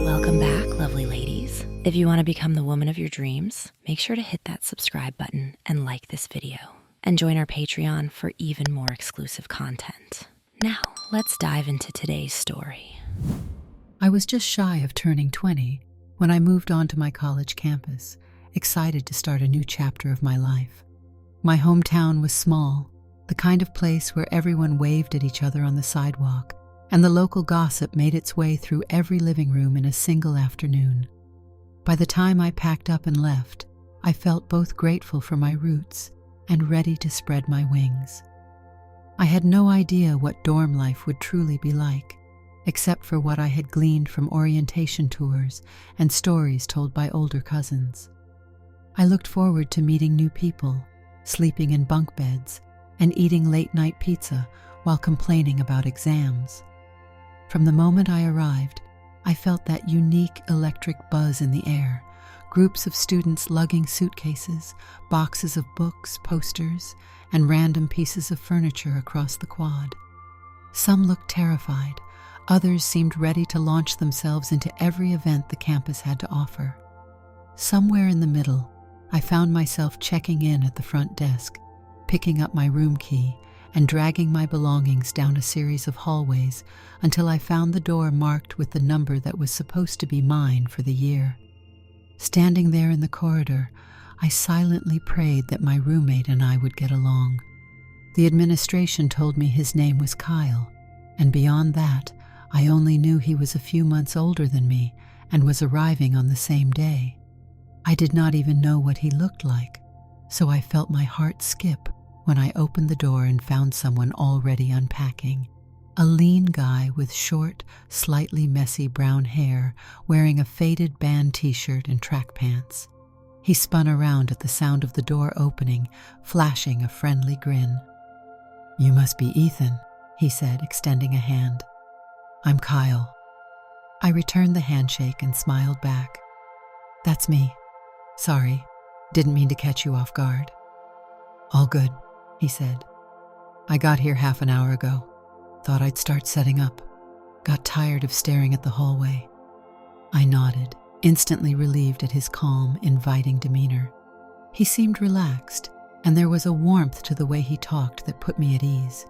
Welcome back, lovely ladies. If you want to become the woman of your dreams, make sure to hit that subscribe button and like this video. And join our Patreon for even more exclusive content. Now, let's dive into today's story. I was just shy of turning 20 when I moved onto my college campus, excited to start a new chapter of my life. My hometown was small, the kind of place where everyone waved at each other on the sidewalk, and the local gossip made its way through every living room in a single afternoon. By the time I packed up and left, I felt both grateful for my roots and ready to spread my wings. I had no idea what dorm life would truly be like, except for what I had gleaned from orientation tours and stories told by older cousins. I looked forward to meeting new people, sleeping in bunk beds, and eating late-night pizza while complaining about exams. From the moment I arrived, I felt that unique electric buzz in the air, groups of students lugging suitcases, boxes of books, posters, and random pieces of furniture across the quad. Some looked terrified, others seemed ready to launch themselves into every event the campus had to offer. Somewhere in the middle, I found myself checking in at the front desk, picking up my room key, and dragging my belongings down a series of hallways until I found the door marked with the number that was supposed to be mine for the year. Standing there in the corridor, I silently prayed that my roommate and I would get along. The administration told me his name was Kyle, and beyond that, I only knew he was a few months older than me and was arriving on the same day. I did not even know what he looked like, so I felt my heart skip when I opened the door and found someone already unpacking. A lean guy with short, slightly messy brown hair, wearing a faded band t-shirt and track pants. He spun around at the sound of the door opening, flashing a friendly grin. "You must be Ethan," he said, extending a hand. "I'm Kyle." I returned the handshake and smiled back. "That's me. Sorry, didn't mean to catch you off guard." "All good," he said. "I got here half an hour ago. Thought I'd start setting up. Got tired of staring at the hallway." I nodded, instantly relieved at his calm, inviting demeanor. He seemed relaxed, and there was a warmth to the way he talked that put me at ease.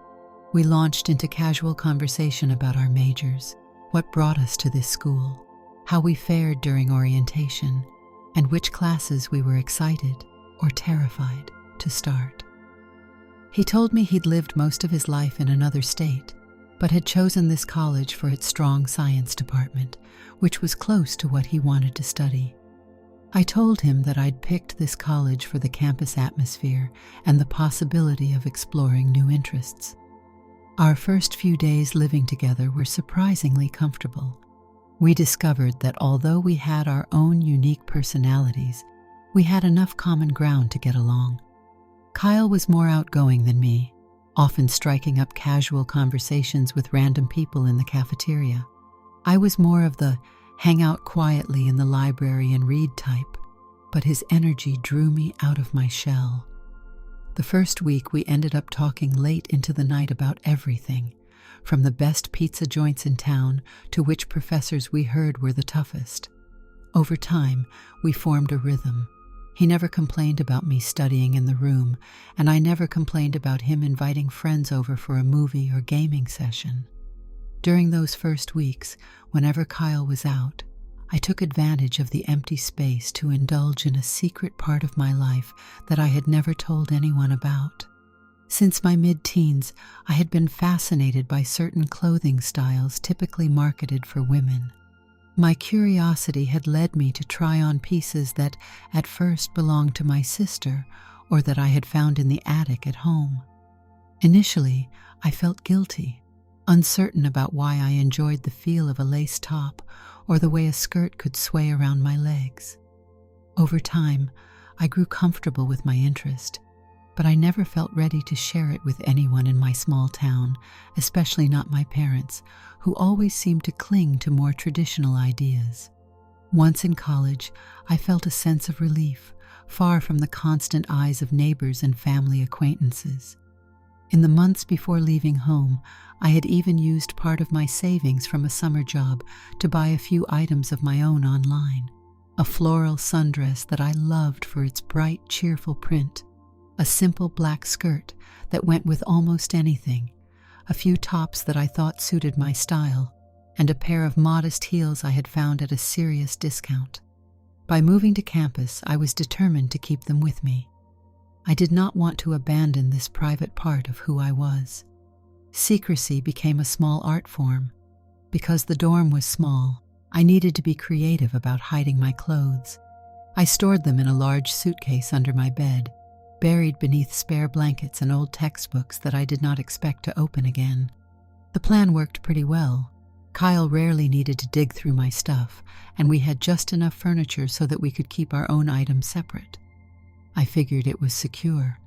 We launched into casual conversation about our majors, what brought us to this school, how we fared during orientation, and which classes we were excited or terrified to start. He told me he'd lived most of his life in another state, but had chosen this college for its strong science department, which was close to what he wanted to study. I told him that I'd picked this college for the campus atmosphere and the possibility of exploring new interests. Our first few days living together were surprisingly comfortable. We discovered that although we had our own unique personalities, we had enough common ground to get along. Kyle was more outgoing than me, often striking up casual conversations with random people in the cafeteria. I was more of the hang out quietly in the library and read type, but his energy drew me out of my shell. The first week we ended up talking late into the night about everything, from the best pizza joints in town to which professors we heard were the toughest. Over time, we formed a rhythm. He never complained about me studying in the room, and I never complained about him inviting friends over for a movie or gaming session. During those first weeks, whenever Kyle was out, I took advantage of the empty space to indulge in a secret part of my life that I had never told anyone about. Since my mid-teens, I had been fascinated by certain clothing styles typically marketed for women. My curiosity had led me to try on pieces that at first belonged to my sister or that I had found in the attic at home. Initially, I felt guilty, uncertain about why I enjoyed the feel of a lace top or the way a skirt could sway around my legs. Over time, I grew comfortable with my interest, but I never felt ready to share it with anyone in my small town, especially not my parents, who always seemed to cling to more traditional ideas. Once in college, I felt a sense of relief, far from the constant eyes of neighbors and family acquaintances. In the months before leaving home, I had even used part of my savings from a summer job to buy a few items of my own online. A floral sundress that I loved for its bright, cheerful print, a simple black skirt that went with almost anything, a few tops that I thought suited my style, and a pair of modest heels I had found at a serious discount. By moving to campus, I was determined to keep them with me. I did not want to abandon this private part of who I was. Secrecy became a small art form. Because the dorm was small, I needed to be creative about hiding my clothes. I stored them in a large suitcase under my bed, buried beneath spare blankets and old textbooks that I did not expect to open again. The plan worked pretty well. Kyle rarely needed to dig through my stuff, and we had just enough furniture so that we could keep our own items separate. I figured it was secure.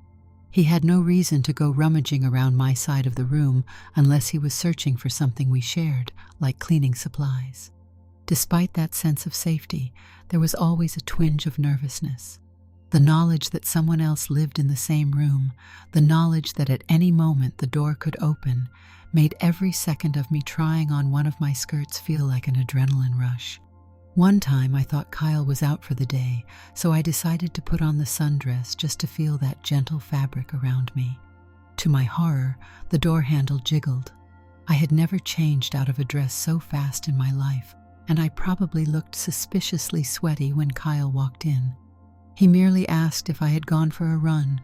He had no reason to go rummaging around my side of the room unless he was searching for something we shared, like cleaning supplies. Despite that sense of safety, there was always a twinge of nervousness. The knowledge that someone else lived in the same room, the knowledge that at any moment the door could open, made every second of me trying on one of my skirts feel like an adrenaline rush. One time I thought Kyle was out for the day, so I decided to put on the sundress just to feel that gentle fabric around me. To my horror, the door handle jiggled. I had never changed out of a dress so fast in my life, and I probably looked suspiciously sweaty when Kyle walked in. He merely asked if I had gone for a run.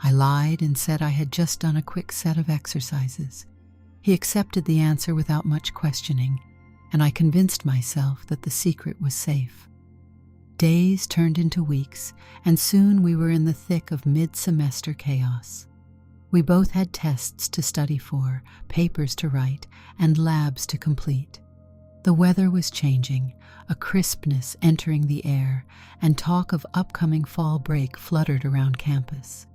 I lied and said I had just done a quick set of exercises. He accepted the answer without much questioning, and I convinced myself that the secret was safe. Days turned into weeks, and soon we were in the thick of mid-semester chaos. We both had tests to study for, papers to write, and labs to complete. The weather was changing, a crispness entering the air, and talk of upcoming fall break fluttered around campus.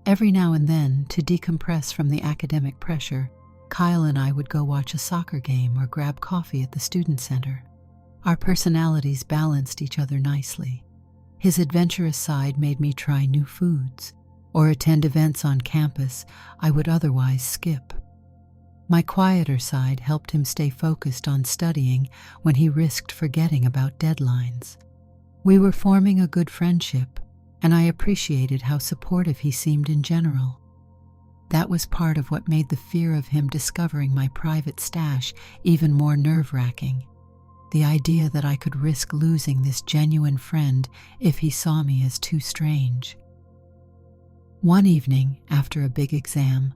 Every now and then, to decompress from the academic pressure, Kyle and I would go watch a soccer game or grab coffee at the student center. Our personalities balanced each other nicely. His adventurous side made me try new foods, or attend events on campus I would otherwise skip. My quieter side helped him stay focused on studying when he risked forgetting about deadlines. We were forming a good friendship, and I appreciated how supportive he seemed in general. That was part of what made the fear of him discovering my private stash even more nerve-wracking. The idea that I could risk losing this genuine friend if he saw me as too strange. One evening, after a big exam,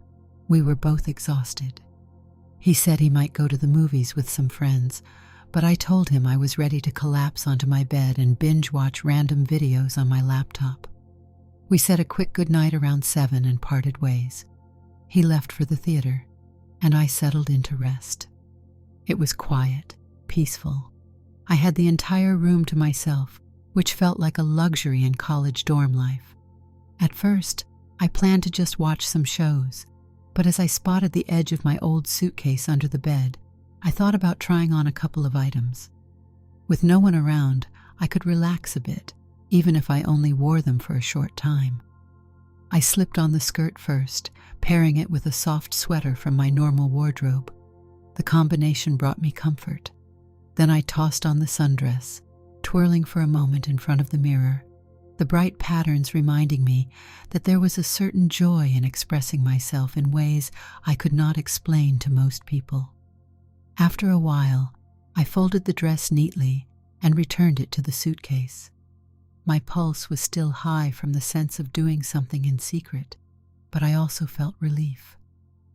we were both exhausted. He said he might go to the movies with some friends, but I told him I was ready to collapse onto my bed and binge-watch random videos on my laptop. We said a quick goodnight around 7 and parted ways. He left for the theater, and I settled into rest. It was quiet, peaceful. I had the entire room to myself, which felt like a luxury in college dorm life. At first, I planned to just watch some shows, but as I spotted the edge of my old suitcase under the bed, I thought about trying on a couple of items. With no one around, I could relax a bit, even if I only wore them for a short time. I slipped on the skirt first, pairing it with a soft sweater from my normal wardrobe. The combination brought me comfort. Then I tossed on the sundress, twirling for a moment in front of the mirror, the bright patterns reminding me that there was a certain joy in expressing myself in ways I could not explain to most people. After a while, I folded the dress neatly and returned it to the suitcase. My pulse was still high from the sense of doing something in secret, but I also felt relief.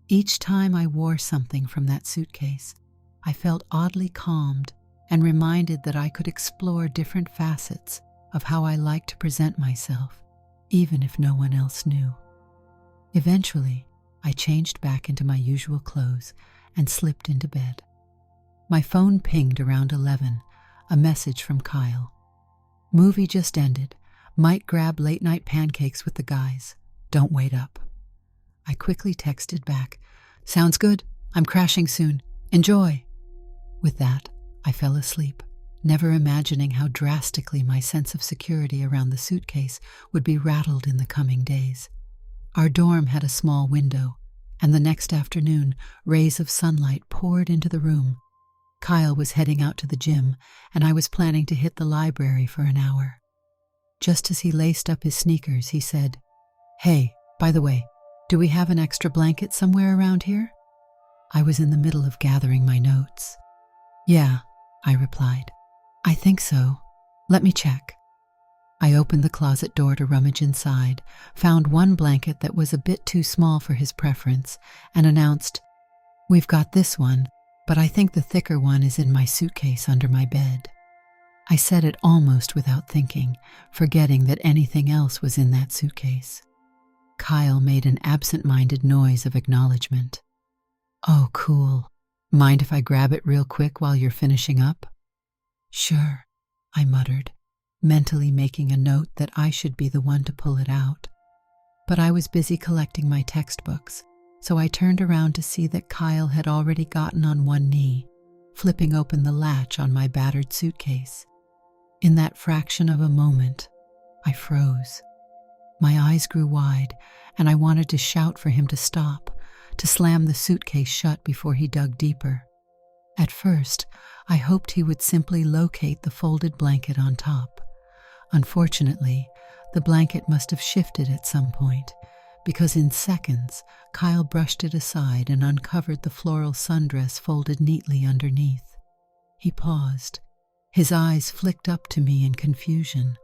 Each time I wore something from that suitcase, I felt oddly calmed and reminded that I could explore different facets of how I like to present myself, even if no one else knew. Eventually, I changed back into my usual clothes and slipped into bed. My phone pinged around 11, a message from Kyle. Movie just ended. Might grab late-night pancakes with the guys. Don't wait up. I quickly texted back, "Sounds good. I'm crashing soon. Enjoy." With that, I fell asleep, never imagining how drastically my sense of security around the suitcase would be rattled in the coming days. Our dorm had a small window, and the next afternoon, rays of sunlight poured into the room. Kyle was heading out to the gym, and I was planning to hit the library for an hour. Just as he laced up his sneakers, he said, "Hey, by the way, do we have an extra blanket somewhere around here?" I was in the middle of gathering my notes. "Yeah," I replied. "I think so. Let me check." I opened the closet door to rummage inside, found one blanket that was a bit too small for his preference, and announced, "We've got this one, but I think the thicker one is in my suitcase under my bed." I said it almost without thinking, forgetting that anything else was in that suitcase. Kyle made an absent-minded noise of acknowledgement. "Oh, cool. Mind if I grab it real quick while you're finishing up?" "Sure," I muttered, mentally making a note that I should be the one to pull it out. But I was busy collecting my textbooks, so I turned around to see that Kyle had already gotten on one knee, flipping open the latch on my battered suitcase. In that fraction of a moment, I froze. My eyes grew wide, and I wanted to shout for him to stop, to slam the suitcase shut before he dug deeper. At first, I hoped he would simply locate the folded blanket on top. Unfortunately, the blanket must have shifted at some point, because in seconds, Kyle brushed it aside and uncovered the floral sundress folded neatly underneath. He paused. His eyes flicked up to me in confusion.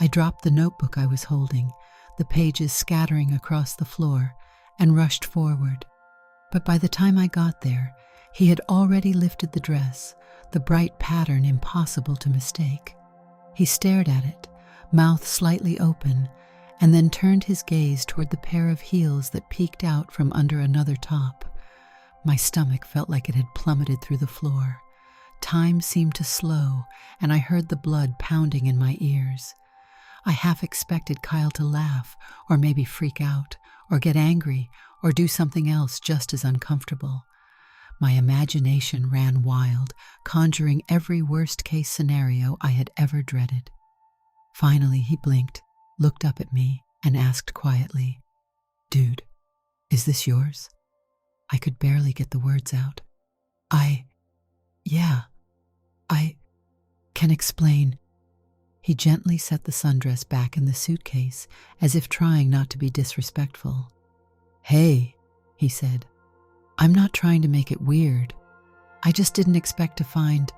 I dropped the notebook I was holding, the pages scattering across the floor, and rushed forward. But by the time I got there, he had already lifted the dress, the bright pattern impossible to mistake. He stared at it, mouth slightly open, and then turned his gaze toward the pair of heels that peeked out from under another top. My stomach felt like it had plummeted through the floor. Time seemed to slow, and I heard the blood pounding in my ears. I half expected Kyle to laugh, or maybe freak out, or get angry, or do something else just as uncomfortable. My imagination ran wild, conjuring every worst-case scenario I had ever dreaded. Finally, he blinked, looked up at me, and asked quietly, "Dude, is this yours?" I could barely get the words out. Yeah, I can explain." He gently set the sundress back in the suitcase, as if trying not to be disrespectful. "Hey," he said, "I'm not trying to make it weird. I just didn't expect to find,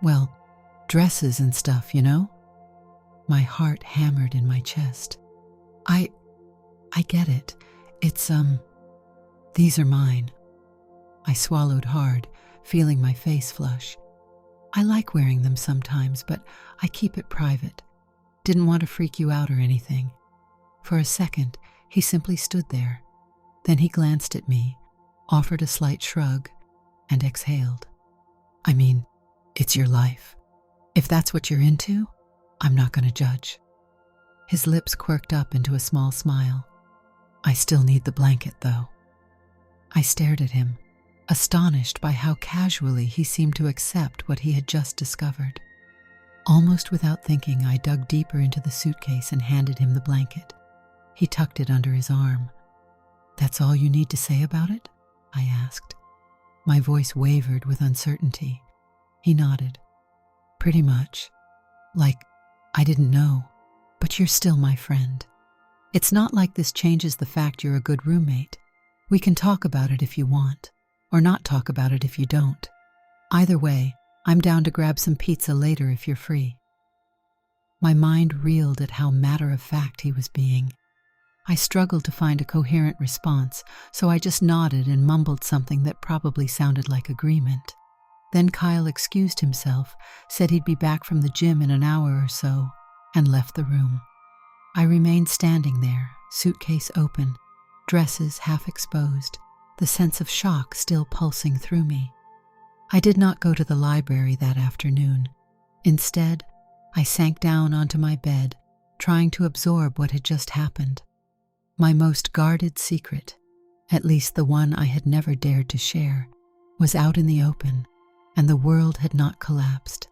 well, dresses and stuff, you know?" My heart hammered in my chest. I get it. It's, these are mine." I swallowed hard, feeling my face flush. "I like wearing them sometimes, but I keep it private. Didn't want to freak you out or anything." For a second, he simply stood there. Then he glanced at me, offered a slight shrug, and exhaled. "I mean, it's your life. If that's what you're into, I'm not going to judge." His lips quirked up into a small smile. "I still need the blanket, though." I stared at him, astonished by how casually he seemed to accept what he had just discovered. Almost without thinking, I dug deeper into the suitcase and handed him the blanket. He tucked it under his arm. "That's all you need to say about it?" I asked. My voice wavered with uncertainty. He nodded. "Pretty much. Like, I didn't know, but you're still my friend. It's not like this changes the fact you're a good roommate. We can talk about it if you want, or not talk about it if you don't. Either way, I'm down to grab some pizza later if you're free." My mind reeled at how matter-of-fact he was being. I struggled to find a coherent response, so I just nodded and mumbled something that probably sounded like agreement. Then Kyle excused himself, said he'd be back from the gym in an hour or so, and left the room. I remained standing there, suitcase open, dresses half exposed, the sense of shock still pulsing through me. I did not go to the library that afternoon. Instead, I sank down onto my bed, trying to absorb what had just happened. My most guarded secret, at least the one I had never dared to share, was out in the open, and the world had not collapsed.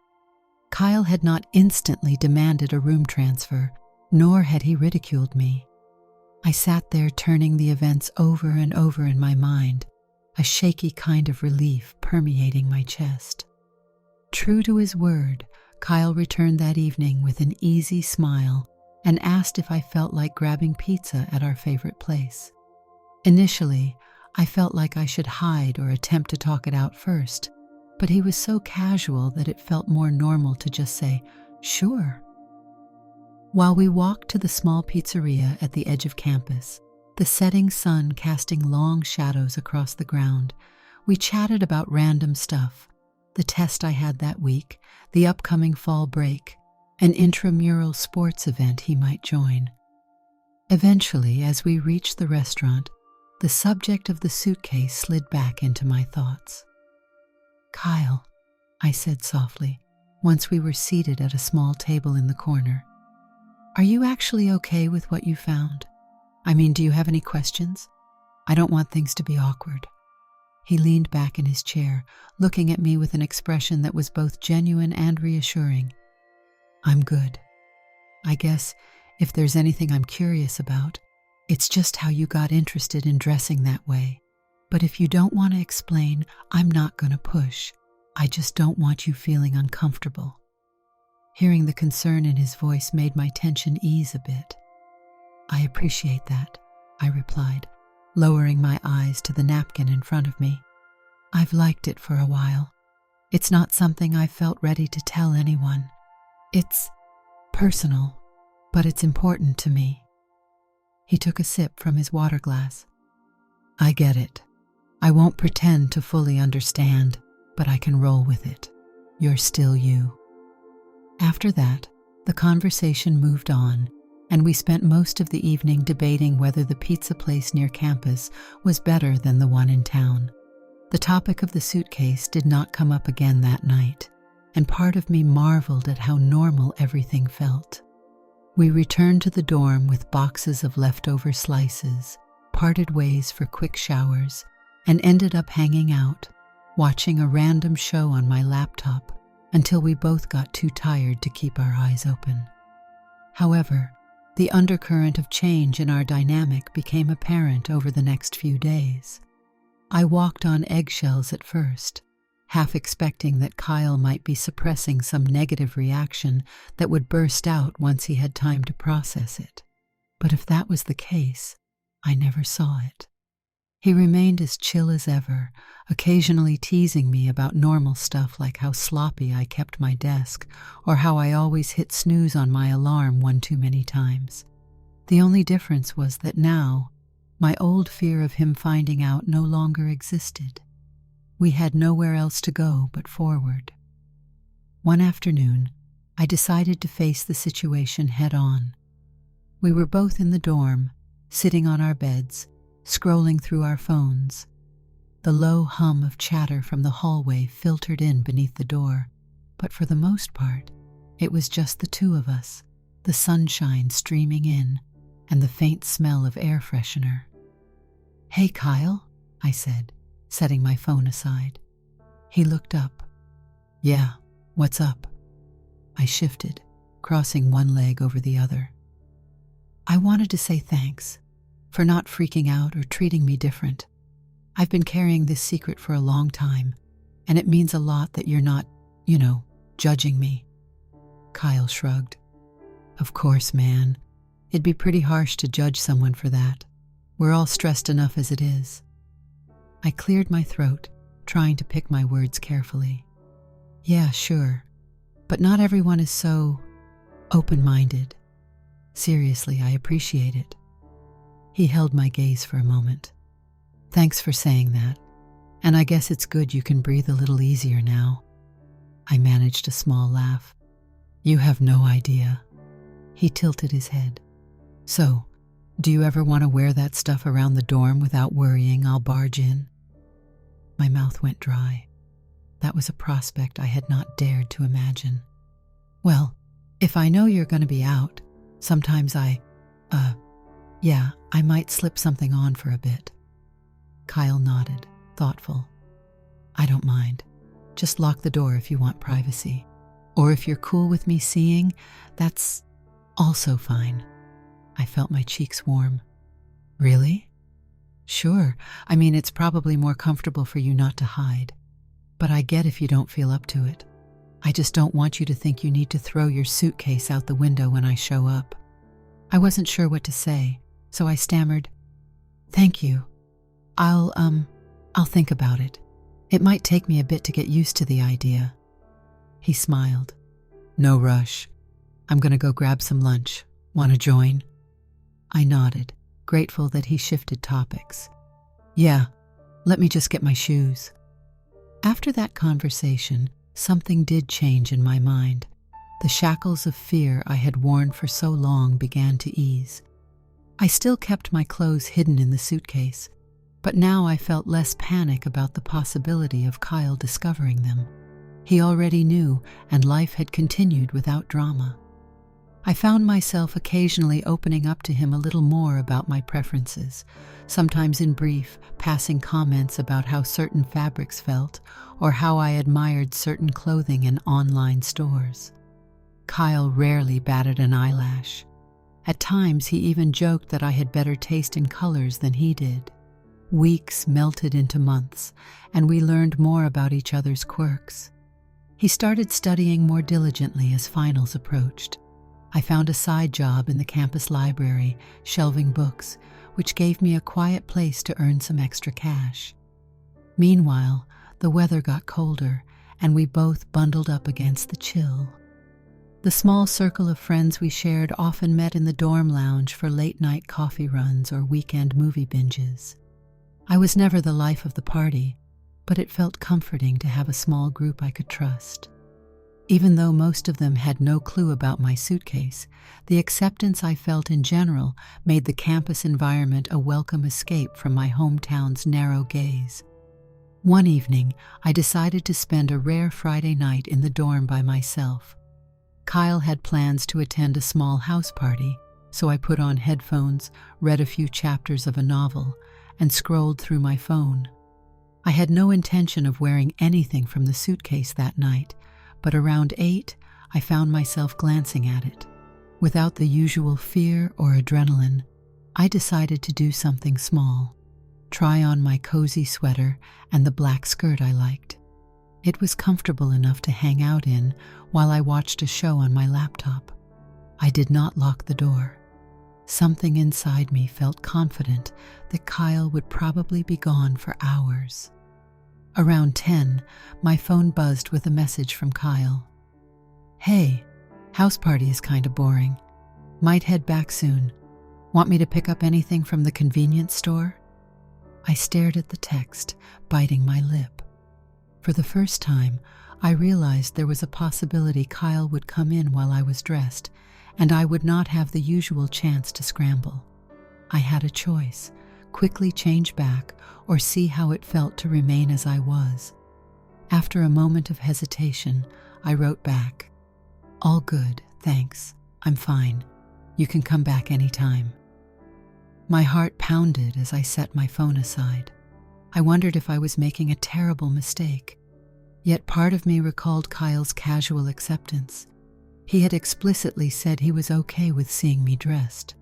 Kyle had not instantly demanded a room transfer, nor had he ridiculed me. I sat there turning the events over and over in my mind, a shaky kind of relief permeating my chest. True to his word, Kyle returned that evening with an easy smile and asked if I felt like grabbing pizza at our favorite place. Initially, I felt like I should hide or attempt to talk it out first, but he was so casual that it felt more normal to just say, "Sure." While we walked to the small pizzeria at the edge of campus, the setting sun casting long shadows across the ground, we chatted about random stuff, the test I had that week, the upcoming fall break, an intramural sports event he might join. Eventually, as we reached the restaurant, the subject of the suitcase slid back into my thoughts. "Kyle," I said softly, once we were seated at a small table in the corner, "are you actually okay with what you found? I mean, do you have any questions? I don't want things to be awkward." He leaned back in his chair, looking at me with an expression that was both genuine and reassuring. "I'm good. I guess if there's anything I'm curious about, it's just how you got interested in dressing that way. But if you don't want to explain, I'm not going to push. I just don't want you feeling uncomfortable." Hearing the concern in his voice made my tension ease a bit. "I appreciate that," I replied, lowering my eyes to the napkin in front of me. "I've liked it for a while. It's not something I've felt ready to tell anyone. It's personal, but it's important to me." He took a sip from his water glass. "I get it. I won't pretend to fully understand, but I can roll with it. You're still you." After that, the conversation moved on, and we spent most of the evening debating whether the pizza place near campus was better than the one in town. The topic of the suitcase did not come up again that night, and part of me marveled at how normal everything felt. We returned to the dorm with boxes of leftover slices, parted ways for quick showers, and ended up hanging out, watching a random show on my laptop until we both got too tired to keep our eyes open. However, the undercurrent of change in our dynamic became apparent over the next few days. I walked on eggshells at first, half expecting that Kyle might be suppressing some negative reaction that would burst out once he had time to process it. But if that was the case, I never saw it. He remained as chill as ever, occasionally teasing me about normal stuff like how sloppy I kept my desk or how I always hit snooze on my alarm one too many times. The only difference was that now, my old fear of him finding out no longer existed. We had nowhere else to go but forward. One afternoon, I decided to face the situation head on. We were both in the dorm, sitting on our beds, scrolling through our phones. The low hum of chatter from the hallway filtered in beneath the door, but for the most part, it was just the two of us, the sunshine streaming in, and the faint smell of air freshener. "Hey, Kyle," I said, setting my phone aside. He looked up. "Yeah, what's up?" I shifted, crossing one leg over the other. "I wanted to say thanks for not freaking out or treating me different. I've been carrying this secret for a long time, and it means a lot that you're not, judging me." Kyle shrugged. "Of course, man. It'd be pretty harsh to judge someone for that. We're all stressed enough as it is." I cleared my throat, trying to pick my words carefully. "Yeah, sure. But not everyone is so open-minded. Seriously, I appreciate it." He held my gaze for a moment. "Thanks for saying that. And I guess it's good you can breathe a little easier now." I managed a small laugh. "You have no idea." He tilted his head. "So, do you ever want to wear that stuff around the dorm without worrying I'll barge in?" My mouth went dry. That was a prospect I had not dared to imagine. "Well, if I know you're going to be out, sometimes I might slip something on for a bit." Kyle nodded, thoughtful. "I don't mind. Just lock the door if you want privacy. Or if you're cool with me seeing, that's also fine." I felt my cheeks warm. Really? Sure. I mean, it's probably more comfortable for you not to hide. But I get if you don't feel up to it. I just don't want you to think you need to throw your suitcase out the window when I show up. I wasn't sure what to say, so I stammered, "Thank you. I'll think about it. It might take me a bit to get used to the idea." He smiled. "No rush. I'm gonna go grab some lunch. Want to join?" I nodded, grateful that he shifted topics. "Yeah, let me just get my shoes." After that conversation, something did change in my mind. The shackles of fear I had worn for so long began to ease. I still kept my clothes hidden in the suitcase, but now I felt less panic about the possibility of Kyle discovering them. He already knew, and life had continued without drama. I found myself occasionally opening up to him a little more about my preferences, sometimes in brief, passing comments about how certain fabrics felt or how I admired certain clothing in online stores. Kyle rarely batted an eyelash. At times, he even joked that I had better taste in colors than he did. Weeks melted into months, and we learned more about each other's quirks. He started studying more diligently as finals approached. I found a side job in the campus library, shelving books, which gave me a quiet place to earn some extra cash. Meanwhile, the weather got colder, and we both bundled up against the chill. The small circle of friends we shared often met in the dorm lounge for late-night coffee runs or weekend movie binges. I was never the life of the party, but it felt comforting to have a small group I could trust. Even though most of them had no clue about my suitcase, the acceptance I felt in general made the campus environment a welcome escape from my hometown's narrow gaze. One evening, I decided to spend a rare Friday night in the dorm by myself. Kyle had plans to attend a small house party, so I put on headphones, read a few chapters of a novel, and scrolled through my phone. I had no intention of wearing anything from the suitcase that night, but around 8, I found myself glancing at it. Without the usual fear or adrenaline, I decided to do something small. Try on my cozy sweater and the black skirt I liked. It was comfortable enough to hang out in while I watched a show on my laptop. I did not lock the door. Something inside me felt confident that Kyle would probably be gone for hours. Around 10, my phone buzzed with a message from Kyle. "Hey, house party is kinda boring. Might head back soon. Want me to pick up anything from the convenience store?" I stared at the text, biting my lip. For the first time, I realized there was a possibility Kyle would come in while I was dressed, and I would not have the usual chance to scramble. I had a choice: quickly change back or see how it felt to remain as I was. After a moment of hesitation, I wrote back, "All good, thanks. I'm fine. You can come back anytime." My heart pounded as I set my phone aside. I wondered if I was making a terrible mistake. Yet part of me recalled Kyle's casual acceptance. He had explicitly said he was okay with seeing me dressed.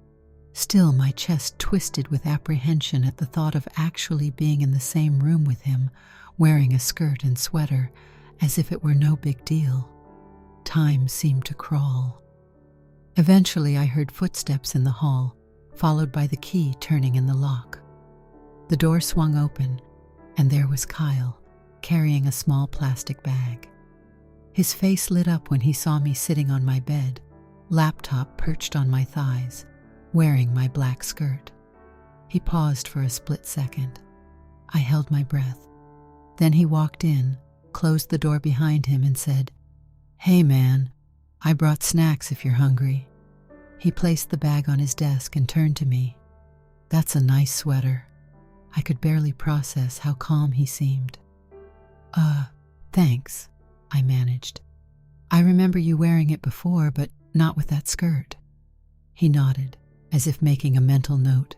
Still, my chest twisted with apprehension at the thought of actually being in the same room with him, wearing a skirt and sweater, as if it were no big deal. Time seemed to crawl. Eventually, I heard footsteps in the hall, followed by the key turning in the lock. The door swung open, and there was Kyle, carrying a small plastic bag. His face lit up when he saw me sitting on my bed, laptop perched on my thighs, wearing my black skirt. He paused for a split second. I held my breath. Then he walked in, closed the door behind him, and said, "Hey man, I brought snacks if you're hungry." He placed the bag on his desk and turned to me. "That's a nice sweater." I could barely process how calm he seemed. Thanks," I managed. "I remember you wearing it before, but not with that skirt." He nodded, as if making a mental note.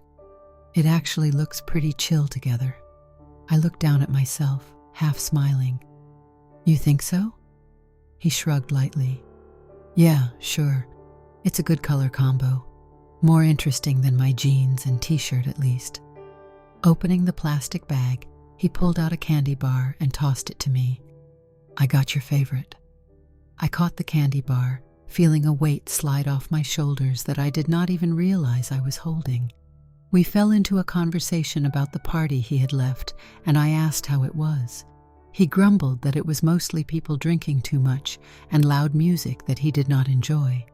"It actually looks pretty chill together." I looked down at myself, half smiling. "You think so?" He shrugged lightly. "Yeah, sure. It's a good color combo. more interesting than my jeans and t-shirt at least. Opening the plastic bag, he pulled out a candy bar and tossed it to me. "I got your favorite." I caught the candy bar, feeling a weight slide off my shoulders that I did not even realize I was holding. We fell into a conversation about the party he had left, and I asked how it was. He grumbled that it was mostly people drinking too much and loud music that he did not enjoy.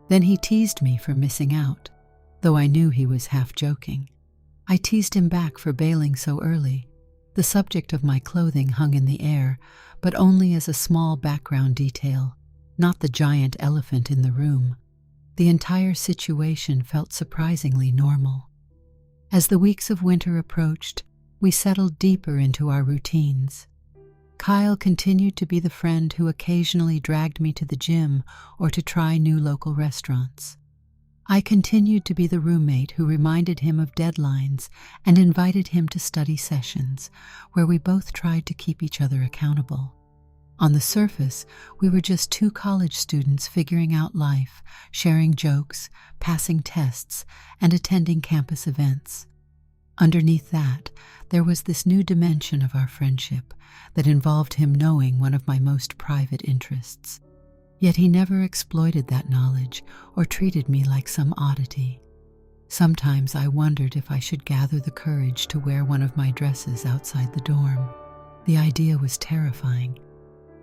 Then he teased me for missing out, though I knew he was half joking. I teased him back for bailing so early. The subject of my clothing hung in the air, but only as a small background detail, not the giant elephant in the room. The entire situation felt surprisingly normal. As the weeks of winter approached, we settled deeper into our routines. Kyle continued to be the friend who occasionally dragged me to the gym or to try new local restaurants. I continued to be the roommate who reminded him of deadlines and invited him to study sessions, where we both tried to keep each other accountable. On the surface, we were just two college students figuring out life, sharing jokes, passing tests, and attending campus events. Underneath that, there was this new dimension of our friendship that involved him knowing one of my most private interests. Yet he never exploited that knowledge or treated me like some oddity. Sometimes I wondered if I should gather the courage to wear one of my dresses outside the dorm. The idea was terrifying.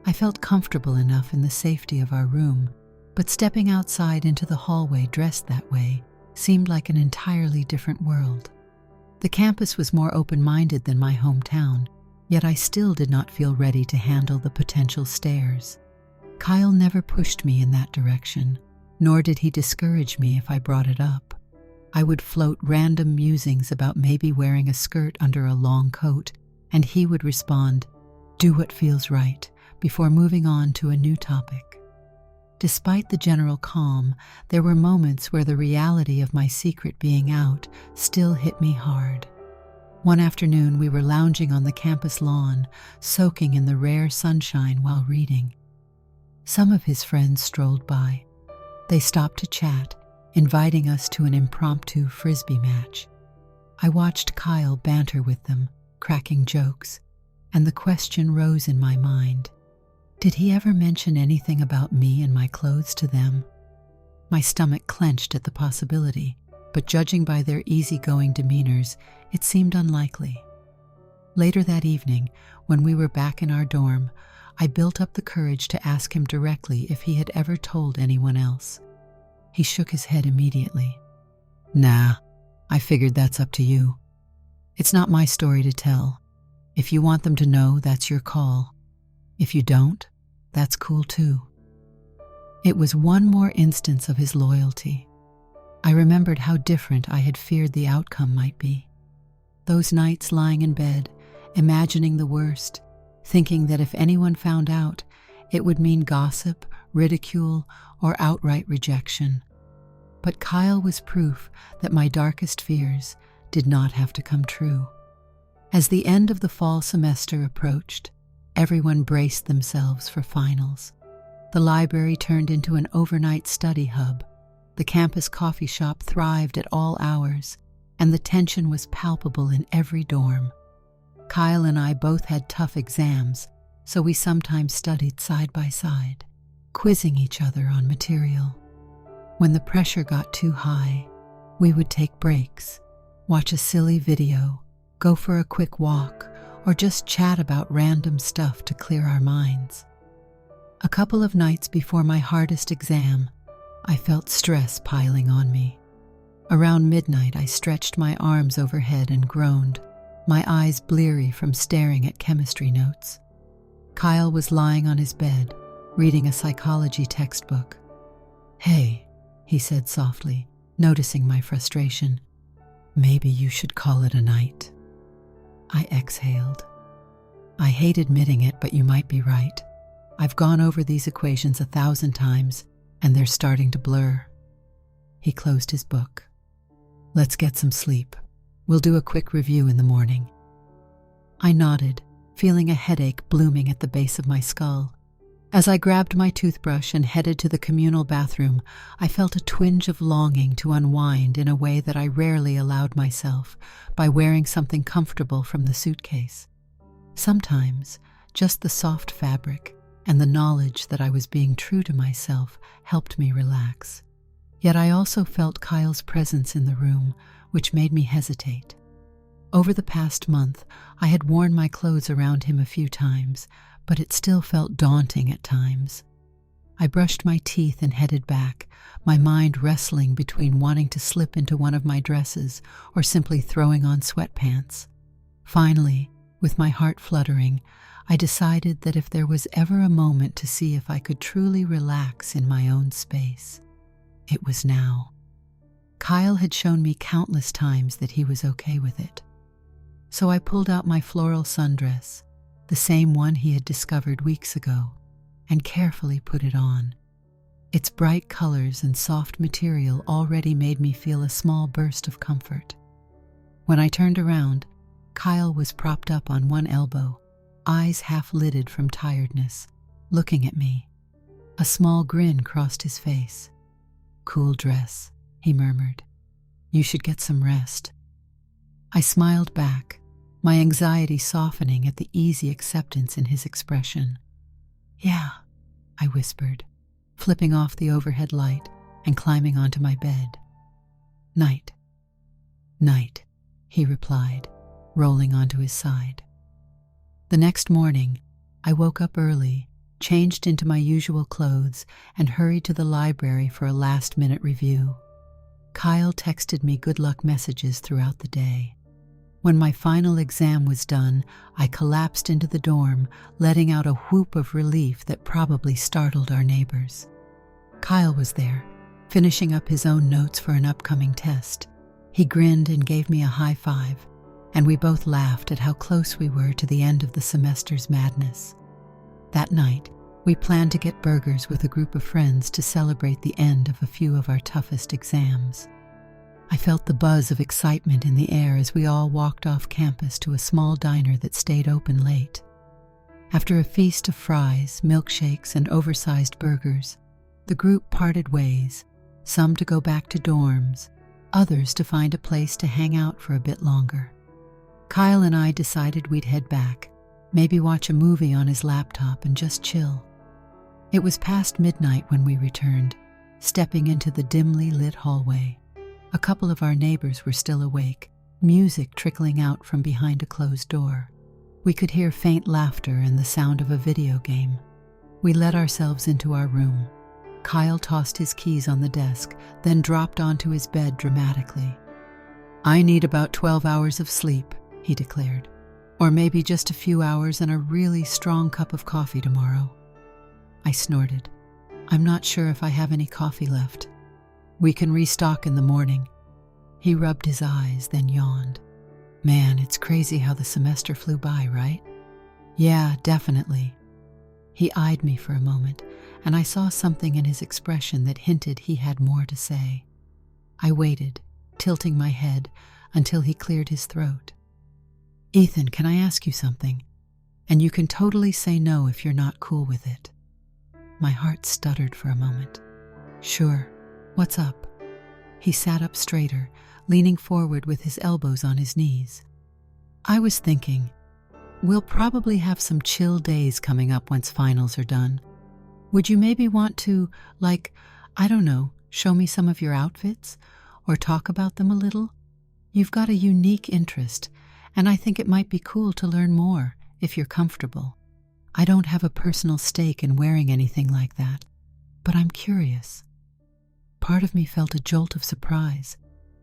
I felt comfortable enough in the safety of our room, but stepping outside into the hallway dressed that way seemed like an entirely different world. The campus was more open-minded than my hometown, yet I still did not feel ready to handle the potential stares. Kyle never pushed me in that direction, nor did he discourage me if I brought it up. I would float random musings about maybe wearing a skirt under a long coat, and he would respond, "Do what feels right," before moving on to a new topic. Despite the general calm, there were moments where the reality of my secret being out still hit me hard. One afternoon, we were lounging on the campus lawn, soaking in the rare sunshine while reading. Some of his friends strolled by. They stopped to chat, inviting us to an impromptu frisbee match. I watched Kyle banter with them, cracking jokes, and the question rose in my mind. Did he ever mention anything about me and my clothes to them? My stomach clenched at the possibility, but judging by their easygoing demeanors, it seemed unlikely. Later that evening, when we were back in our dorm, I built up the courage to ask him directly if he had ever told anyone else. He shook his head immediately. "Nah, I figured that's up to you. It's not my story to tell. If you want them to know, that's your call. If you don't, that's cool too." It was one more instance of his loyalty. I remembered how different I had feared the outcome might be. Those nights lying in bed, imagining the worst, thinking that if anyone found out, it would mean gossip, ridicule, or outright rejection. But Kyle was proof that my darkest fears did not have to come true. As the end of the fall semester approached, everyone braced themselves for finals. The library turned into an overnight study hub. The campus coffee shop thrived at all hours, and the tension was palpable in every dorm. Kyle and I both had tough exams, so we sometimes studied side by side, quizzing each other on material. When the pressure got too high, we would take breaks, watch a silly video, go for a quick walk, or just chat about random stuff to clear our minds. A couple of nights before my hardest exam, I felt stress piling on me. Around midnight, I stretched my arms overhead and groaned, my eyes bleary from staring at chemistry notes. Kyle was lying on his bed, reading a psychology textbook. "Hey," he said softly, noticing my frustration. "Maybe you should call it a night." I exhaled. "I hate admitting it, but you might be right. I've gone over these equations 1,000 times, and they're starting to blur." He closed his book. "Let's get some sleep. We'll do a quick review in the morning." I nodded, feeling a headache blooming at the base of my skull. As I grabbed my toothbrush and headed to the communal bathroom, I felt a twinge of longing to unwind in a way that I rarely allowed myself by wearing something comfortable from the suitcase. Sometimes, just the soft fabric and the knowledge that I was being true to myself helped me relax. Yet I also felt Kyle's presence in the room, which made me hesitate. Over the past month, I had worn my clothes around him a few times, but it still felt daunting at times. I brushed my teeth and headed back, my mind wrestling between wanting to slip into one of my dresses or simply throwing on sweatpants. Finally, with my heart fluttering, I decided that if there was ever a moment to see if I could truly relax in my own space, it was now. Kyle had shown me countless times that he was okay with it. So I pulled out my floral sundress, the same one he had discovered weeks ago, and carefully put it on. Its bright colors and soft material already made me feel a small burst of comfort. When I turned around, Kyle was propped up on one elbow, eyes half-lidded from tiredness, looking at me. A small grin crossed his face. "Cool dress," he murmured. "You should get some rest." I smiled back, my anxiety softening at the easy acceptance in his expression. "Yeah," I whispered, flipping off the overhead light and climbing onto my bed. "Night." "Night," he replied, rolling onto his side. The next morning, I woke up early, changed into my usual clothes, and hurried to the library for a last-minute review. Kyle texted me good luck messages throughout the day. When my final exam was done, I collapsed into the dorm, letting out a whoop of relief that probably startled our neighbors. Kyle was there, finishing up his own notes for an upcoming test. He grinned and gave me a high five, and we both laughed at how close we were to the end of the semester's madness. That night, we planned to get burgers with a group of friends to celebrate the end of a few of our toughest exams. I felt the buzz of excitement in the air as we all walked off campus to a small diner that stayed open late. After a feast of fries, milkshakes, and oversized burgers, the group parted ways, some to go back to dorms, others to find a place to hang out for a bit longer. Kyle and I decided we'd head back, maybe watch a movie on his laptop and just chill. It was past midnight when we returned, stepping into the dimly lit hallway. A couple of our neighbors were still awake, music trickling out from behind a closed door. We could hear faint laughter and the sound of a video game. We let ourselves into our room. Kyle tossed his keys on the desk, then dropped onto his bed dramatically. "I need about 12 hours of sleep," he declared. "Or maybe just a few hours and a really strong cup of coffee tomorrow." I snorted. "I'm not sure if I have any coffee left. We can restock in the morning." He rubbed his eyes, then yawned. "Man, it's crazy how the semester flew by, right?" "Yeah, definitely." He eyed me for a moment, and I saw something in his expression that hinted he had more to say. I waited, tilting my head, until he cleared his throat. "Ethan, can I ask you something? And you can totally say no if you're not cool with it." My heart stuttered for a moment. "Sure. What's up?" He sat up straighter, leaning forward with his elbows on his knees. "I was thinking, we'll probably have some chill days coming up once finals are done. Would you maybe want to, I don't know, show me some of your outfits? Or talk about them a little? You've got a unique interest, and I think it might be cool to learn more, if you're comfortable. I don't have a personal stake in wearing anything like that, but I'm curious." Part of me felt a jolt of surprise.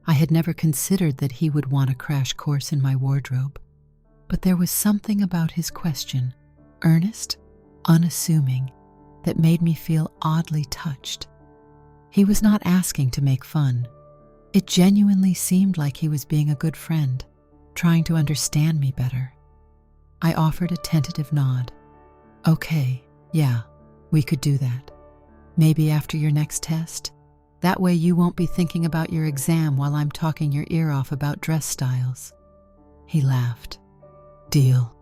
I had never considered that he would want a crash course in my wardrobe. But there was something about his question, earnest, unassuming, that made me feel oddly touched. He was not asking to make fun. It genuinely seemed like he was being a good friend, trying to understand me better. I offered a tentative nod. "Okay, yeah, we could do that. Maybe after your next test? That way you won't be thinking about your exam while I'm talking your ear off about dress styles." He laughed. "Deal."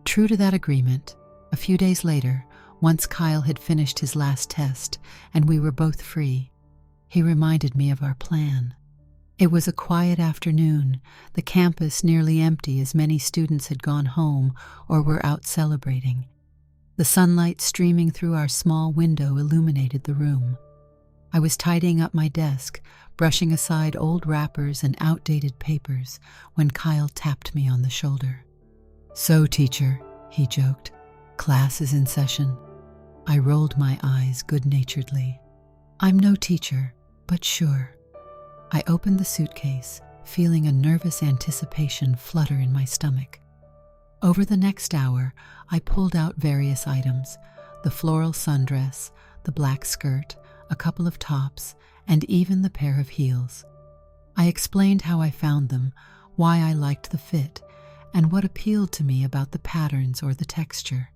True to that agreement, a few days later, Once Kyle had finished his last test and we were both free, he reminded me of our plan. It was a quiet afternoon, the campus nearly empty as many students had gone home or were out celebrating. The sunlight streaming through our small window illuminated the room. I was tidying up my desk, brushing aside old wrappers and outdated papers, when Kyle tapped me on the shoulder. "So, teacher," he joked, "class is in session." I rolled my eyes good-naturedly. "I'm no teacher, but sure." I opened the suitcase, feeling a nervous anticipation flutter in my stomach. Over the next hour, I pulled out various items: the floral sundress, the black skirt, a couple of tops, and even the pair of heels. I explained how I found them, why I liked the fit, and what appealed to me about the patterns or the texture.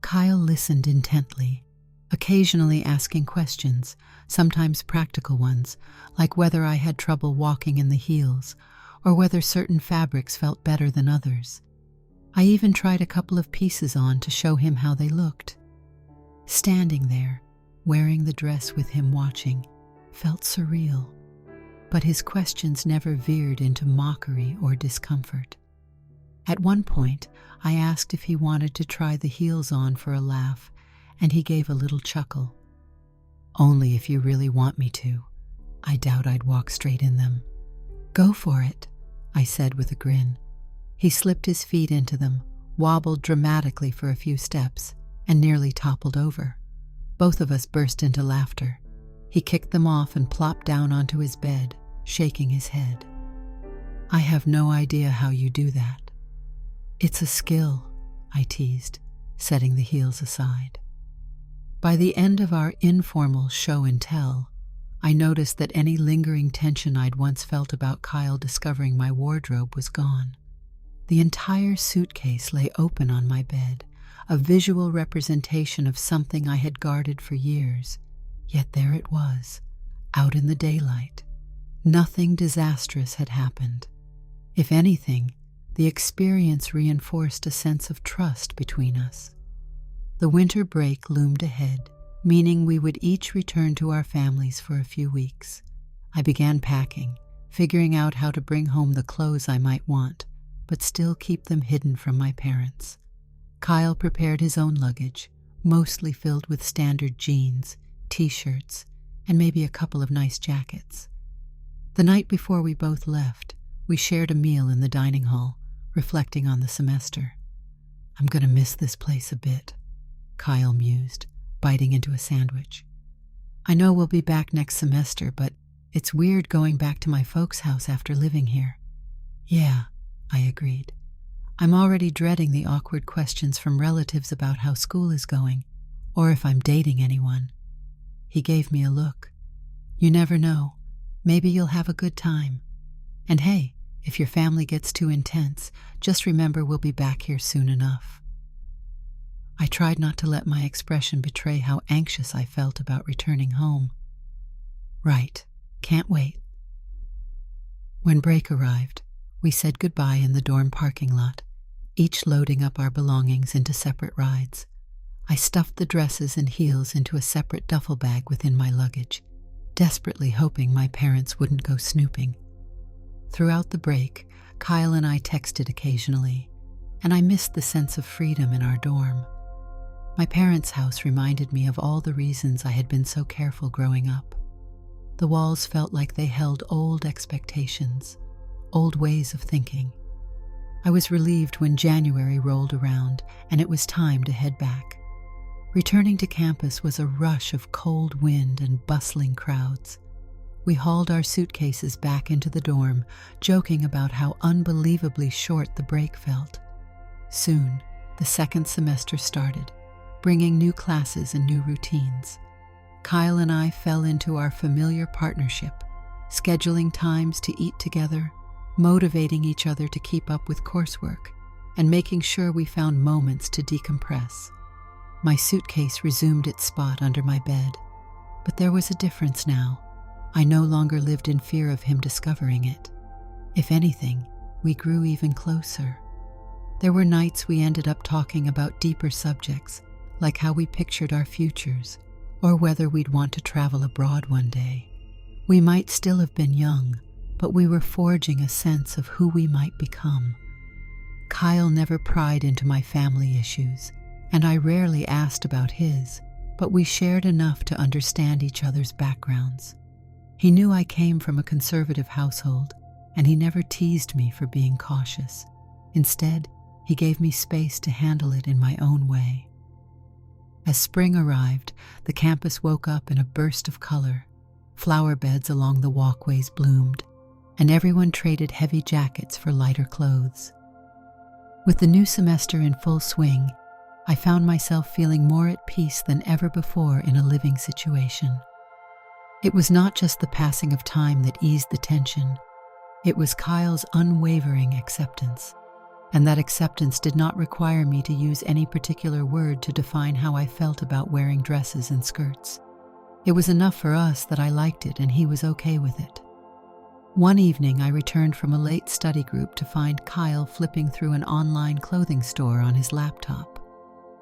Kyle listened intently, occasionally asking questions, sometimes practical ones, like whether I had trouble walking in the heels, or whether certain fabrics felt better than others. I even tried a couple of pieces on to show him how they looked. Standing there, wearing the dress with him watching, felt surreal, but his questions never veered into mockery or discomfort. At one point, I asked if he wanted to try the heels on for a laugh, and he gave a little chuckle. "Only if you really want me to. I doubt I'd walk straight in them." "Go for it," I said with a grin. He slipped his feet into them, wobbled dramatically for a few steps, and nearly toppled over. Both of us burst into laughter. He kicked them off and plopped down onto his bed, shaking his head. "I have no idea how you do that." "It's a skill," I teased, setting the heels aside. By the end of our informal show and tell, I noticed that any lingering tension I'd once felt about Kyle discovering my wardrobe was gone. The entire suitcase lay open on my bed, a visual representation of something I had guarded for years, yet there it was, out in the daylight. Nothing disastrous had happened. If anything, the experience reinforced a sense of trust between us. The winter break loomed ahead, meaning we would each return to our families for a few weeks. I began packing, figuring out how to bring home the clothes I might want, but still keep them hidden from my parents. Kyle prepared his own luggage, mostly filled with standard jeans, t-shirts, and maybe a couple of nice jackets. The night before we both left, we shared a meal in the dining hall, reflecting on the semester. "I'm going to miss this place a bit," Kyle mused, biting into a sandwich. "I know we'll be back next semester, but it's weird going back to my folks' house after living here." "Yeah," I agreed. "I'm already dreading the awkward questions from relatives about how school is going, or if I'm dating anyone." He gave me a look. "You never know. Maybe you'll have a good time. And hey, if your family gets too intense, just remember we'll be back here soon enough." I tried not to let my expression betray how anxious I felt about returning home. "Right, can't wait." When break arrived, we said goodbye in the dorm parking lot, each loading up our belongings into separate rides. I stuffed the dresses and heels into a separate duffel bag within my luggage, desperately hoping my parents wouldn't go snooping. Throughout the break, Kyle and I texted occasionally, and I missed the sense of freedom in our dorm. My parents' house reminded me of all the reasons I had been so careful growing up. The walls felt like they held old expectations, old ways of thinking. I was relieved when January rolled around and it was time to head back. Returning to campus was a rush of cold wind and bustling crowds. We hauled our suitcases back into the dorm, joking about how unbelievably short the break felt. Soon, the second semester started, bringing new classes and new routines. Kyle and I fell into our familiar partnership, scheduling times to eat together, motivating each other to keep up with coursework, and making sure we found moments to decompress. My suitcase resumed its spot under my bed, but there was a difference now. I no longer lived in fear of him discovering it. If anything, we grew even closer. There were nights we ended up talking about deeper subjects, like how we pictured our futures, or whether we'd want to travel abroad one day. We might still have been young, but we were forging a sense of who we might become. Kyle never pried into my family issues, and I rarely asked about his, but we shared enough to understand each other's backgrounds. He knew I came from a conservative household, and he never teased me for being cautious. Instead, he gave me space to handle it in my own way. As spring arrived, the campus woke up in a burst of color. Flower beds along the walkways bloomed, and everyone traded heavy jackets for lighter clothes. With the new semester in full swing, I found myself feeling more at peace than ever before in a living situation. It was not just the passing of time that eased the tension. It was Kyle's unwavering acceptance. And that acceptance did not require me to use any particular word to define how I felt about wearing dresses and skirts. It was enough for us that I liked it and he was okay with it. One evening, I returned from a late study group to find Kyle flipping through an online clothing store on his laptop.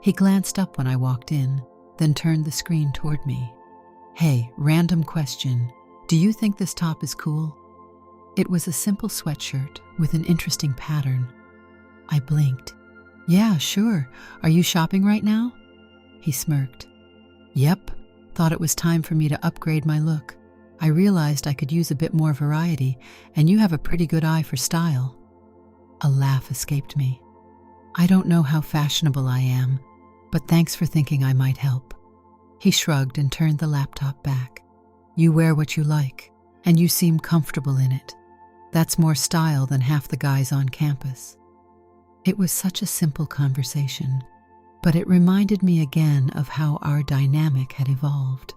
He glanced up when I walked in, then turned the screen toward me. "Hey, random question. Do you think this top is cool?" It was a simple sweatshirt with an interesting pattern. I blinked. "Yeah, sure. Are you shopping right now?" He smirked. "Yep. Thought it was time for me to upgrade my look. I realized I could use a bit more variety, and you have a pretty good eye for style." A laugh escaped me. "I don't know how fashionable I am, but thanks for thinking I might help." He shrugged and turned the laptop back. "You wear what you like, and you seem comfortable in it. That's more style than half the guys on campus." It was such a simple conversation, but it reminded me again of how our dynamic had evolved.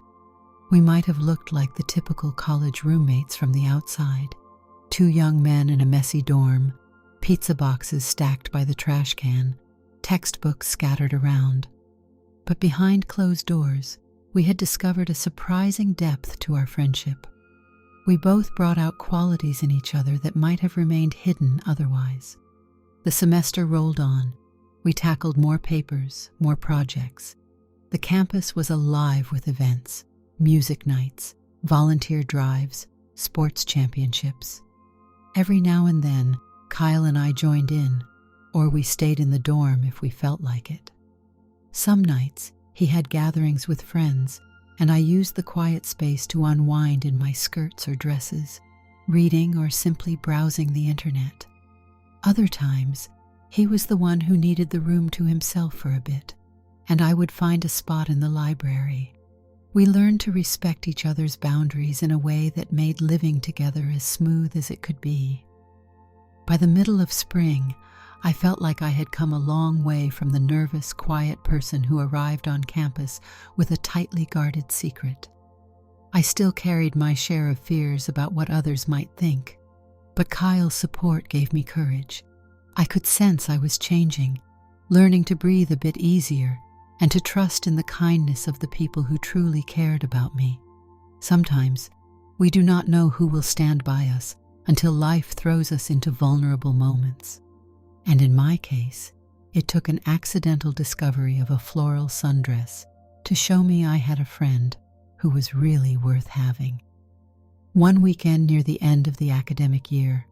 We might have looked like the typical college roommates from the outside, two young men in a messy dorm, pizza boxes stacked by the trash can, textbooks scattered around. But behind closed doors, we had discovered a surprising depth to our friendship. We both brought out qualities in each other that might have remained hidden otherwise. The semester rolled on. We tackled more papers, more projects. The campus was alive with events, music nights, volunteer drives, sports championships. Every now and then, Kyle and I joined in, or we stayed in the dorm if we felt like it. Some nights, he had gatherings with friends, and I used the quiet space to unwind in my skirts or dresses, reading or simply browsing the internet. Other times, he was the one who needed the room to himself for a bit, and I would find a spot in the library. We learned to respect each other's boundaries in a way that made living together as smooth as it could be. By the middle of spring, I felt like I had come a long way from the nervous, quiet person who arrived on campus with a tightly guarded secret. I still carried my share of fears about what others might think, but Kyle's support gave me courage. I could sense I was changing, learning to breathe a bit easier and to trust in the kindness of the people who truly cared about me. Sometimes, we do not know who will stand by us until life throws us into vulnerable moments. And in my case, it took an accidental discovery of a floral sundress to show me I had a friend who was really worth having. One weekend near the end of the academic year,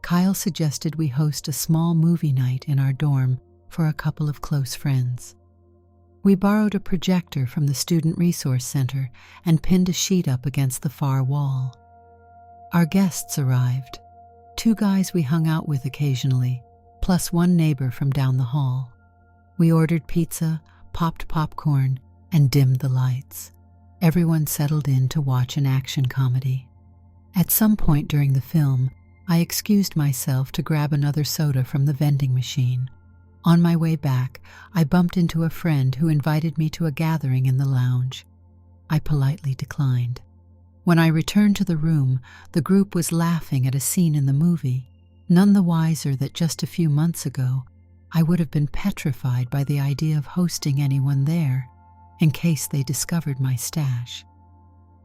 Kyle suggested we host a small movie night in our dorm for a couple of close friends. We borrowed a projector from the Student Resource Center and pinned a sheet up against the far wall. Our guests arrived, two guys we hung out with occasionally, plus one neighbor from down the hall. We ordered pizza, popped popcorn, and dimmed the lights. Everyone settled in to watch an action comedy. At some point during the film, I excused myself to grab another soda from the vending machine. On my way back, I bumped into a friend who invited me to a gathering in the lounge. I politely declined. When I returned to the room, the group was laughing at a scene in the movie, none the wiser that just a few months ago, I would have been petrified by the idea of hosting anyone there, in case they discovered my stash.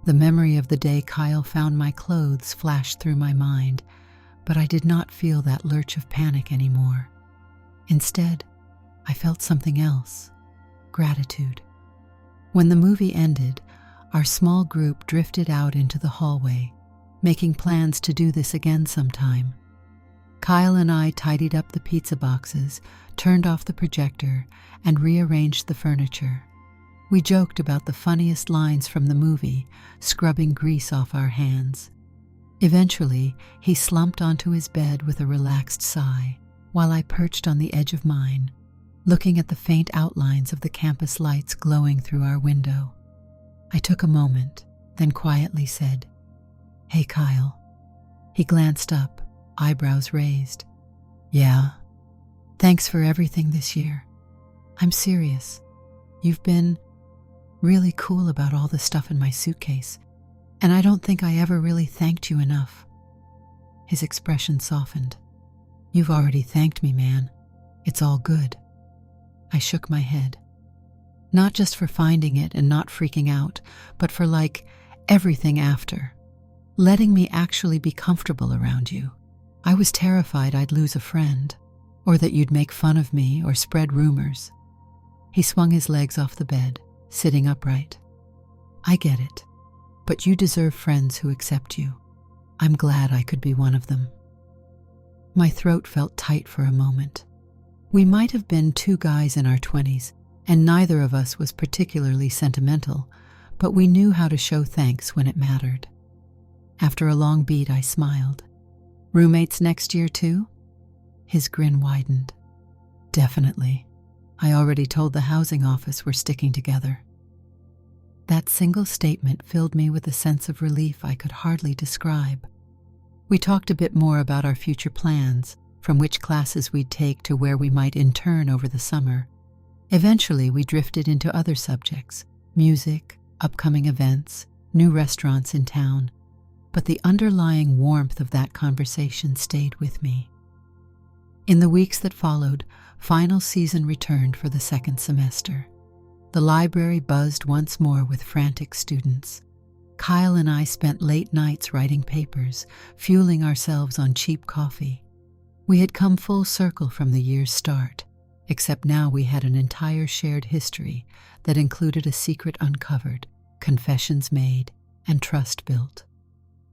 The memory of the day Kyle found my clothes flashed through my mind, but I did not feel that lurch of panic anymore. Instead, I felt something else, gratitude. When the movie ended, our small group drifted out into the hallway, making plans to do this again sometime. Kyle and I tidied up the pizza boxes, turned off the projector, and rearranged the furniture. We joked about the funniest lines from the movie, scrubbing grease off our hands. Eventually, he slumped onto his bed with a relaxed sigh, while I perched on the edge of mine, looking at the faint outlines of the campus lights glowing through our window. I took a moment, then quietly said, "Hey, Kyle." He glanced up, eyebrows raised. "Yeah, thanks for everything this year. I'm serious. You've been really cool about all the stuff in my suitcase, and I don't think I ever really thanked you enough." His expression softened. "You've already thanked me, man. It's all good." I shook my head. Not just for finding it and not freaking out, but for everything after. Letting me actually be comfortable around you. I was terrified I'd lose a friend, or that you'd make fun of me or spread rumors. He swung his legs off the bed, sitting upright. "I get it, but you deserve friends who accept you. I'm glad I could be one of them." My throat felt tight for a moment. We might have been two guys in our 20s, and neither of us was particularly sentimental, but we knew how to show thanks when it mattered. After a long beat, I smiled. "Roommates next year too?" His grin widened. "Definitely. I already told the housing office we're sticking together." That single statement filled me with a sense of relief I could hardly describe. We talked a bit more about our future plans, from which classes we'd take to where we might intern over the summer. Eventually, we drifted into other subjects: music, upcoming events, new restaurants in town. But the underlying warmth of that conversation stayed with me. In the weeks that followed, final season returned for the second semester. The library buzzed once more with frantic students. Kyle and I spent late nights writing papers, fueling ourselves on cheap coffee. We had come full circle from the year's start, except now we had an entire shared history that included a secret uncovered, confessions made, and trust built.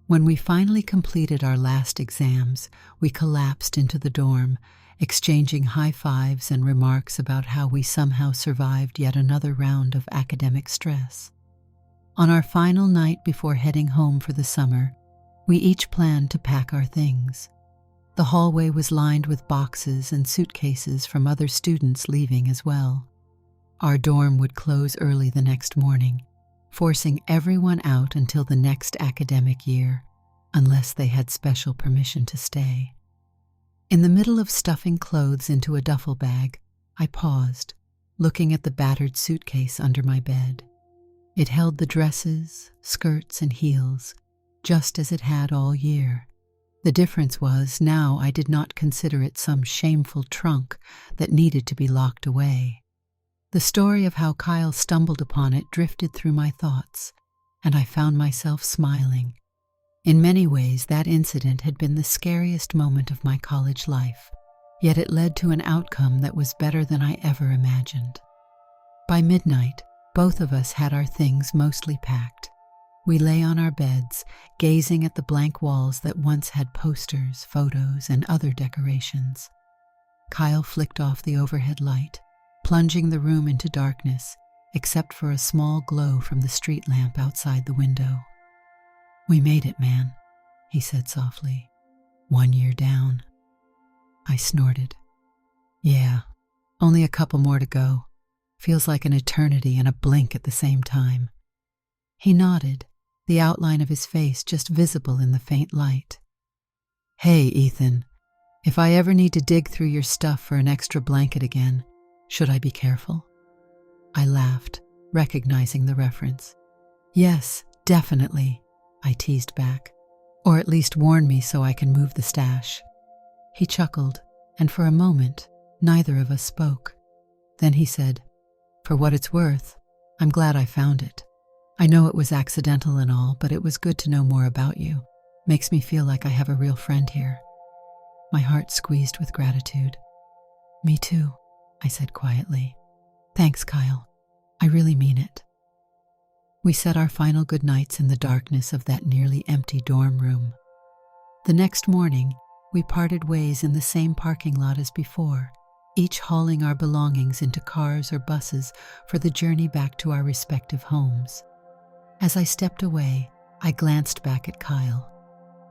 When we finally completed our last exams, we collapsed into the dorm, exchanging high fives and remarks about how we somehow survived yet another round of academic stress. On our final night before heading home for the summer, we each planned to pack our things. The hallway was lined with boxes and suitcases from other students leaving as well. Our dorm would close early the next morning, forcing everyone out until the next academic year, unless they had special permission to stay. In the middle of stuffing clothes into a duffel bag, I paused, looking at the battered suitcase under my bed. It held the dresses, skirts, and heels, just as it had all year. The difference was now I did not consider it some shameful trunk that needed to be locked away. The story of how Kyle stumbled upon it drifted through my thoughts, and I found myself smiling. In many ways, that incident had been the scariest moment of my college life, yet it led to an outcome that was better than I ever imagined. By midnight, both of us had our things mostly packed. We lay on our beds, gazing at the blank walls that once had posters, photos, and other decorations. Kyle flicked off the overhead light, plunging the room into darkness, except for a small glow from the street lamp outside the window. "We made it, man," he said softly. "1 year down." I snorted. "Yeah, only a couple more to go. Feels like an eternity and a blink at the same time." He nodded, the outline of his face just visible in the faint light. "Hey, Ethan, if I ever need to dig through your stuff for an extra blanket again, should I be careful?" I laughed, recognizing the reference. "Yes, definitely," I teased back. "Or at least warn me so I can move the stash." He chuckled, and for a moment, neither of us spoke. Then he said, "For what it's worth, I'm glad I found it. I know it was accidental and all, but it was good to know more about you. Makes me feel like I have a real friend here." My heart squeezed with gratitude. "Me too," I said quietly. Thanks, Kyle. I really mean it. We said our final goodnights in the darkness of that nearly empty dorm room. The next morning, we parted ways in the same parking lot as before, each hauling our belongings into cars or buses for the journey back to our respective homes. As I stepped away, I glanced back at Kyle.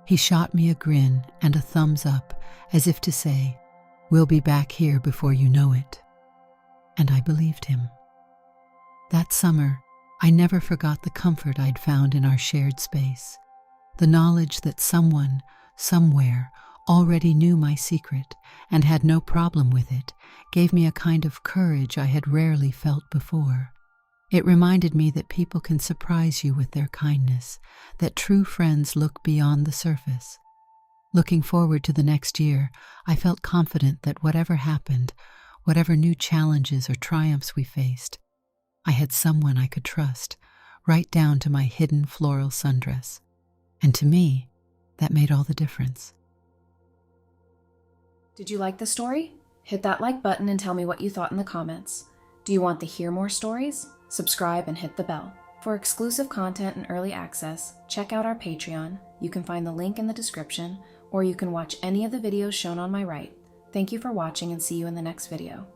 He shot me a grin and a thumbs up, as if to say, "We'll be back here before you know it." And I believed him. That summer, I never forgot the comfort I'd found in our shared space. The knowledge that someone, somewhere, already knew my secret and had no problem with it gave me a kind of courage I had rarely felt before. It reminded me that people can surprise you with their kindness, that true friends look beyond the surface. Looking forward to the next year, I felt confident that whatever happened, whatever new challenges or triumphs we faced, I had someone I could trust, right down to my hidden floral sundress. And to me, that made all the difference. Did you like the story? Hit that like button and tell me what you thought in the comments. Do you want to hear more stories? Subscribe and hit the bell. For exclusive content and early access, check out our Patreon. You can find the link in the description, or you can watch any of the videos shown on my right. Thank you for watching and see you in the next video.